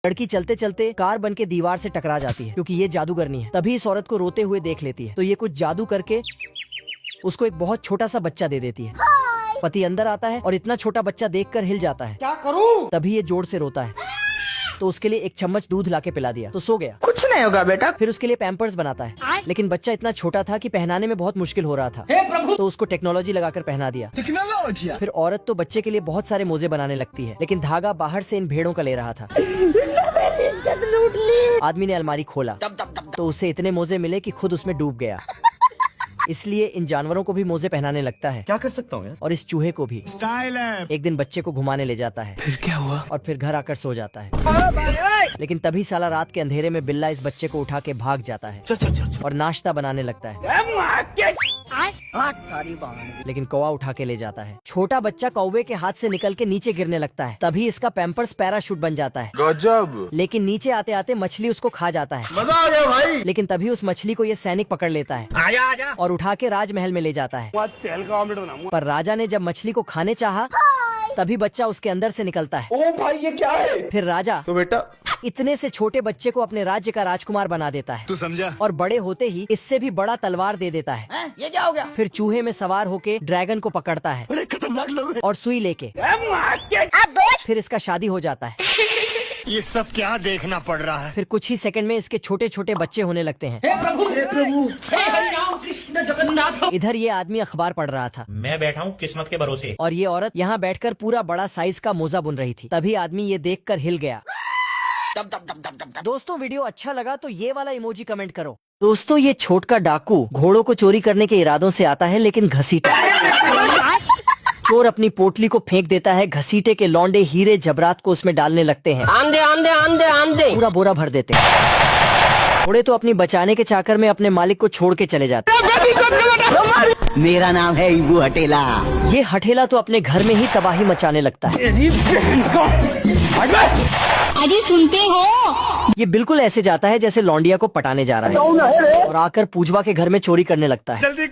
लड़की चलते चलते कार बन के दीवार से टकरा जाती है क्योंकि ये जादूगरनी है। तभी इस औरत को रोते हुए देख लेती है तो ये कुछ जादू करके उसको एक बहुत छोटा सा बच्चा दे देती है। पति अंदर आता है और इतना छोटा बच्चा देखकर हिल जाता है। क्या करूं? तभी ये जोर से रोता है तो उसके लिए एक चम्मच दूध लाके पिला दिया तो सो गया। कुछ नहीं होगा बेटा। फिर उसके लिए पैम्पर्स बनाता है लेकिन बच्चा इतना छोटा था कि पहनाने में बहुत मुश्किल हो रहा था। तो उसको टेक्नोलॉजी लगाकर पहना दिया। फिर औरत तो बच्चे के लिए बहुत सारे मोजे बनाने लगती है लेकिन धागा बाहर से इन भेड़ों का ले रहा था। आदमी ने अलमारी खोला तो उसे इतने मोजे मिले कि खुद उसमें डूब गया। इसलिए इन जानवरों को भी मोजे पहनाने लगता है। क्या कर सकता हूँ? और इस चूहे को भी। स्टाइल है। एक दिन बच्चे को घुमाने ले जाता है। फिर क्या हुआ? और फिर घर आकर सो जाता है। लेकिन तभी साला रात के अंधेरे में बिल्ला इस बच्चे को उठा के भाग जाता है और नाश्ता बनाने लगता है। लेकिन कौवा उठा के ले जाता है। छोटा बच्चा कौवे के हाथ से निकल के नीचे गिरने लगता है। तभी इसका पैम्पर्स पैराशूट बन जाता है। गजब। लेकिन नीचे आते आते मछली उसको खा जाता है। मजा आ गया भाई। लेकिन तभी उस मछली को ये सैनिक पकड़ लेता है। आजा। और उठा के राजमहल में ले जाता है। तेल का ऑमलेट बनाऊंगा। पर राजा ने जब मछली को खाने चाहा तभी बच्चा उसके अंदर से निकलता है। ओ भाई ये क्या है? फिर राजा तो बेटा इतने से छोटे बच्चे को अपने राज्य का राजकुमार बना देता है। तू समझा? और बड़े होते ही इससे भी बड़ा तलवार दे देता है। ये क्या हो गया? फिर चूहे में सवार होके ड्रैगन को पकड़ता है अरे खतरनाक लोग हैं। और सुई लेके। फिर इसका शादी हो जाता है। ये सब क्या देखना पड़ रहा है? फिर कुछ ही सेकंड में इसके छोटे छोटे बच्चे होने लगते हैं। इधर ये आदमी अखबार पढ़ रहा था। मैं बैठा हूँ किस्मत के भरोसे। और ये औरत यहाँ बैठकर पूरा बड़ा साइज का मोजा बुन रही थी। तभी आदमी ये देखकर हिल गया। दोस्तों वीडियो अच्छा लगा तो ये वाला इमोजी कमेंट करो। दोस्तों ये छोटका डाकू घोड़ों को चोरी करने के इरादों से आता है लेकिन घसीटा। चोर अपनी पोटली को फेंक देता है। घसीटे के लौंडे हीरे जबरात को उसमें डालने लगते हैं। आंधे आंधे आंधे आंधे पूरा बोरा भर देते हैं। घोड़े तो अपनी बचाने के चाकर में अपने मालिक को छोड़ के चले जाते हैं। मेरा नाम है इबू हटेला। ये हठेला तो अपने घर में ही तबाही मचाने लगता है। अरे सुनते हो? ये बिल्कुल ऐसे जाता है जैसे लौंडिया को पटाने जा रहा है और आकर पूजवा के घर में चोरी करने लगता है। जल्दी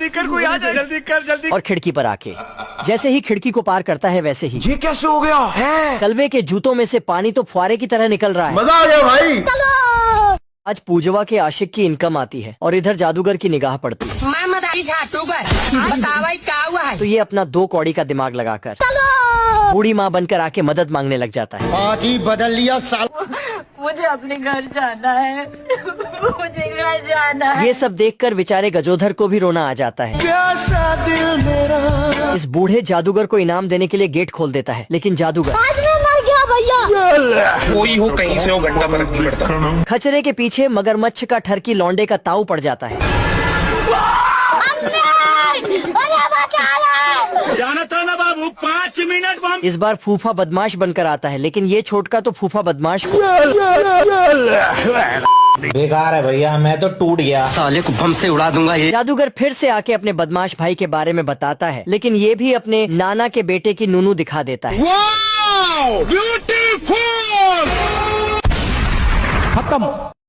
कर कोई आ जाए। जल्दी। और खिड़की पर आके जैसे ही खिड़की को पार करता है वैसे ही ये कैसे हो गया है? कलवे के जूतों में से पानी तो फुहारे की तरह निकल रहा है। मजा आ गया भाई। आज पूजवा के आशिक की इनकम आती है और इधर जादूगर की निगाह पड़ती है। तो ये अपना 2 कौड़ी का दिमाग लगाकर बूढ़ी माँ बनकर आके मदद मांगने लग जाता है। पार्टी बदल लिया साल। मुझे अपने घर जाना है। मुझे घर जाना है। ये सब देखकर बेचारे गजोधर को भी रोना आ जाता है। कैसा दिल मेरा। इस बूढ़े जादूगर को इनाम देने के लिए गेट खोल देता है लेकिन जादूगर आज मैं मर गया भैया। कोई हो कहीं से हो घंटा फर्क नहीं पड़ता। खचरे के पीछे मगरमच्छ का ठरकी लौंडे का ताऊ पड़ जाता है। जाना था ना बाबू 5 मिनट बम। इस बार फूफा बदमाश बनकर आता है लेकिन ये छोटका तो फूफा बदमाश को बेकार है भैया, मैं तो टूट गया। साले को बम से उड़ा दूंगा ये। जादूगर फिर से आके अपने बदमाश भाई के बारे में बताता है लेकिन ये भी अपने नाना के बेटे की नूनू दिखा देता है। ब्यूटीफुल। खत्म।